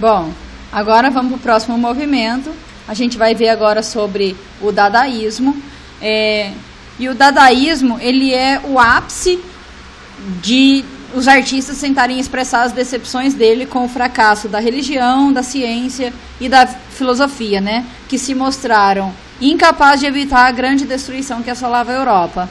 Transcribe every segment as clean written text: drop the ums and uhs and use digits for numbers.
Bom, agora vamos para o próximo movimento. A gente vai ver agora sobre o dadaísmo. E o dadaísmo, ele é o ápice de os artistas tentarem expressar as decepções dele com o fracasso da religião, da ciência e da filosofia, né? Que se mostraram incapazes de evitar a grande destruição que assolava a Europa.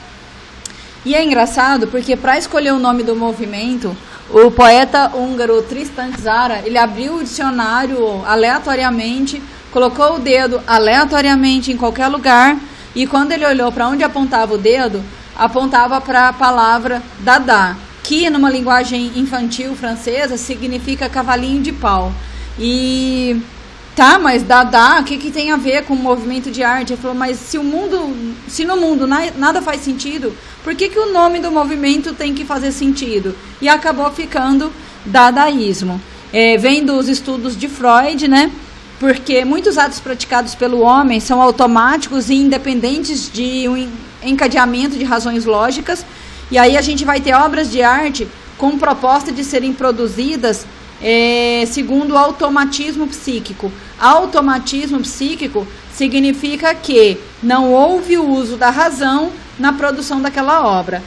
E é engraçado porque, para escolher o nome do movimento, o poeta húngaro Tristan Tzara, ele abriu o dicionário aleatoriamente, colocou o dedo aleatoriamente em qualquer lugar, e quando ele olhou para onde apontava o dedo, apontava para a palavra Dada, que numa linguagem infantil francesa significa cavalinho de pau. E tá, mas Dada, o que tem a ver com o movimento de arte? Ele falou, mas se no mundo nada faz sentido, por que o nome do movimento tem que fazer sentido? E acabou ficando dadaísmo. Vem dos estudos de Freud, né? Porque muitos atos praticados pelo homem são automáticos e independentes de um encadeamento de razões lógicas, e aí a gente vai ter obras de arte com proposta de serem produzidas segundo o automatismo psíquico. Automatismo psíquico significa que não houve o uso da razão na produção daquela obra.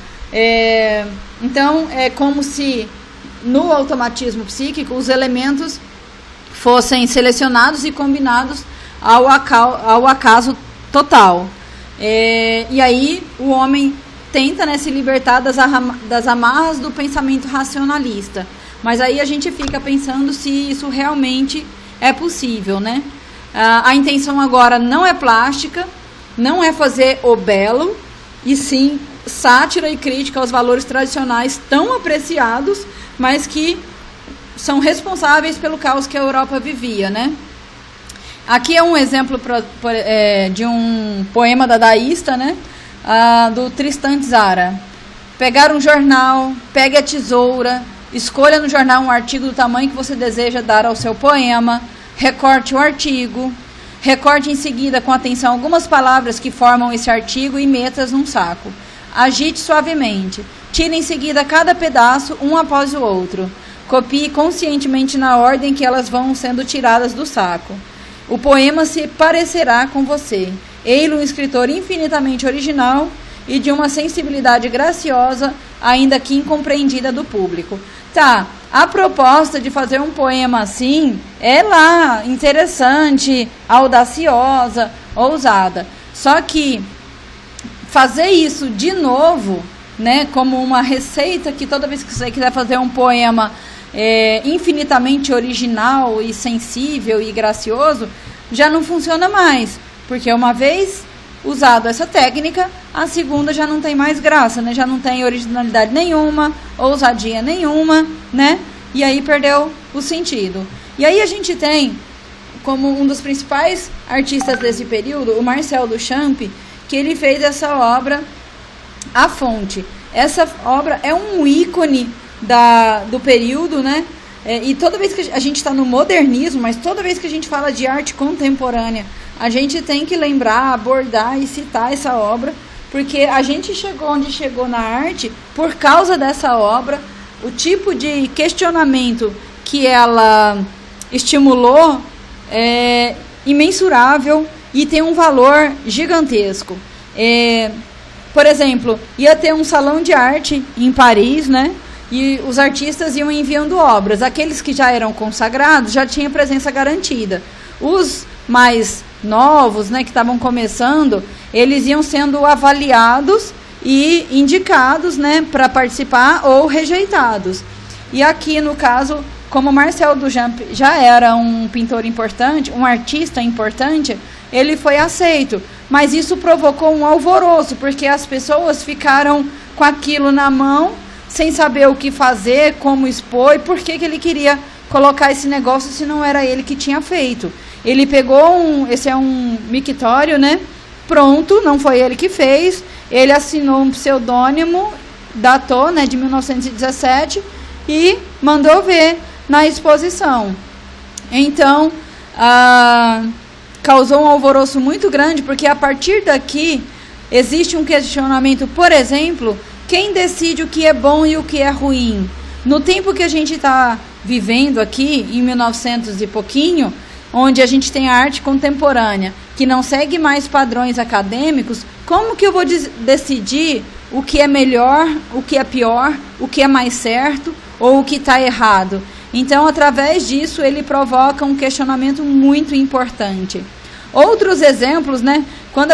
Então, é como se no automatismo psíquico os elementos fossem selecionados e combinados ao acaso total. E aí o homem tenta, né, se libertar das amarras do pensamento racionalista. Mas aí a gente fica pensando se isso realmente é possível, né? A intenção agora não é plástica, não é fazer o belo, e sim sátira e crítica aos valores tradicionais tão apreciados, mas que são responsáveis pelo caos que a Europa vivia, né? Aqui é um exemplo de um poema dadaísta, né? Do Tristan Tzara. Pegar um jornal, pegue a tesoura, escolha no jornal um artigo do tamanho que você deseja dar ao seu poema, recorte o artigo, recorte em seguida com atenção algumas palavras que formam esse artigo e meta-as num saco. Agite suavemente, tire em seguida cada pedaço um após o outro. Copie conscientemente na ordem que elas vão sendo tiradas do saco. O poema se parecerá com você. Ele um escritor infinitamente original e de uma sensibilidade graciosa, ainda que incompreendida do público. Tá, a proposta de fazer um poema assim é lá, interessante, audaciosa, ousada. Só que fazer isso de novo, né, como uma receita que toda vez que você quiser fazer um poema infinitamente original e sensível e gracioso, já não funciona mais, porque uma vez usado essa técnica, a segunda já não tem mais graça, né? Já não tem originalidade nenhuma, ousadia nenhuma, né? E aí perdeu o sentido. E aí a gente tem como um dos principais artistas desse período, o Marcel Duchamp, que ele fez essa obra, A Fonte. Essa obra é um ícone do período, né? E toda vez que a gente está no modernismo, mas toda vez que a gente fala de arte contemporânea, a gente tem que lembrar, abordar e citar essa obra, porque a gente chegou onde chegou na arte por causa dessa obra. O tipo de questionamento que ela estimulou é imensurável e tem um valor gigantesco. Por exemplo, ia ter um salão de arte em Paris, né? E os artistas iam enviando obras. Aqueles que já eram consagrados já tinham presença garantida. Os mais novos, né, que estavam começando, eles iam sendo avaliados e indicados, né, para participar ou rejeitados. E aqui, no caso, como Marcel Duchamp já era um pintor importante, um artista importante, ele foi aceito. Mas isso provocou um alvoroço, porque as pessoas ficaram com aquilo na mão, sem saber o que fazer, como expor, e por que ele queria colocar esse negócio se não era ele que tinha feito. Ele pegou esse é um mictório, né? Pronto, não foi ele que fez, ele assinou um pseudônimo, datou, né, de 1917, e mandou ver na exposição. Então, causou um alvoroço muito grande, porque a partir daqui existe um questionamento, por exemplo, quem decide o que é bom e o que é ruim? No tempo que a gente está vivendo aqui em 1900 e pouquinho, onde a gente tem a arte contemporânea, que não segue mais padrões acadêmicos, como que eu vou decidir o que é melhor, o que é pior, o que é mais certo ou o que está errado? Então, através disso, ele provoca um questionamento muito importante. Outros exemplos, né? Quando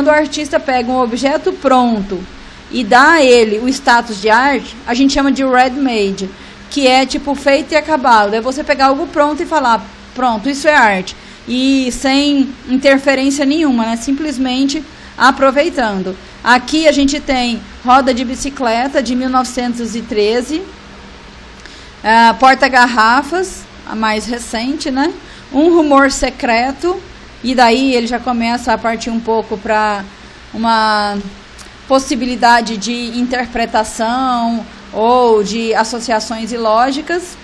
o artista pega um objeto pronto e dá a ele o status de arte, a gente chama de ready-made, que é tipo feito e acabado. É você pegar algo pronto e falar, pronto, isso é arte. E sem interferência nenhuma, né? Simplesmente aproveitando. Aqui a gente tem roda de bicicleta de 1913, porta-garrafas, a mais recente, né? Um rumor secreto, e daí ele já começa a partir um pouco para uma possibilidade de interpretação ou de associações ilógicas.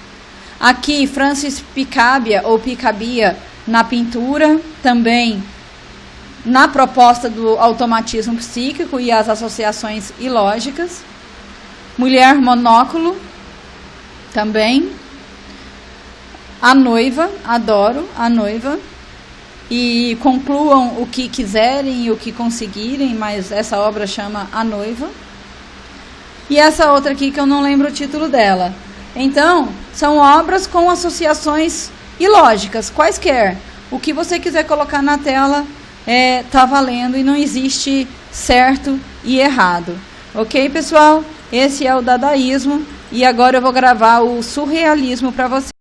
Aqui, Francis Picabia, ou Picabia, na pintura, também na proposta do automatismo psíquico e as associações ilógicas. Mulher monóculo, também. A Noiva, adoro A Noiva. E concluam o que quiserem e o que conseguirem, mas essa obra chama A Noiva. E essa outra aqui que eu não lembro o título dela. Então, são obras com associações ilógicas, quaisquer. O que você quiser colocar na tela tá valendo e não existe certo e errado. Ok, pessoal? Esse é o dadaísmo e agora eu vou gravar o surrealismo para vocês.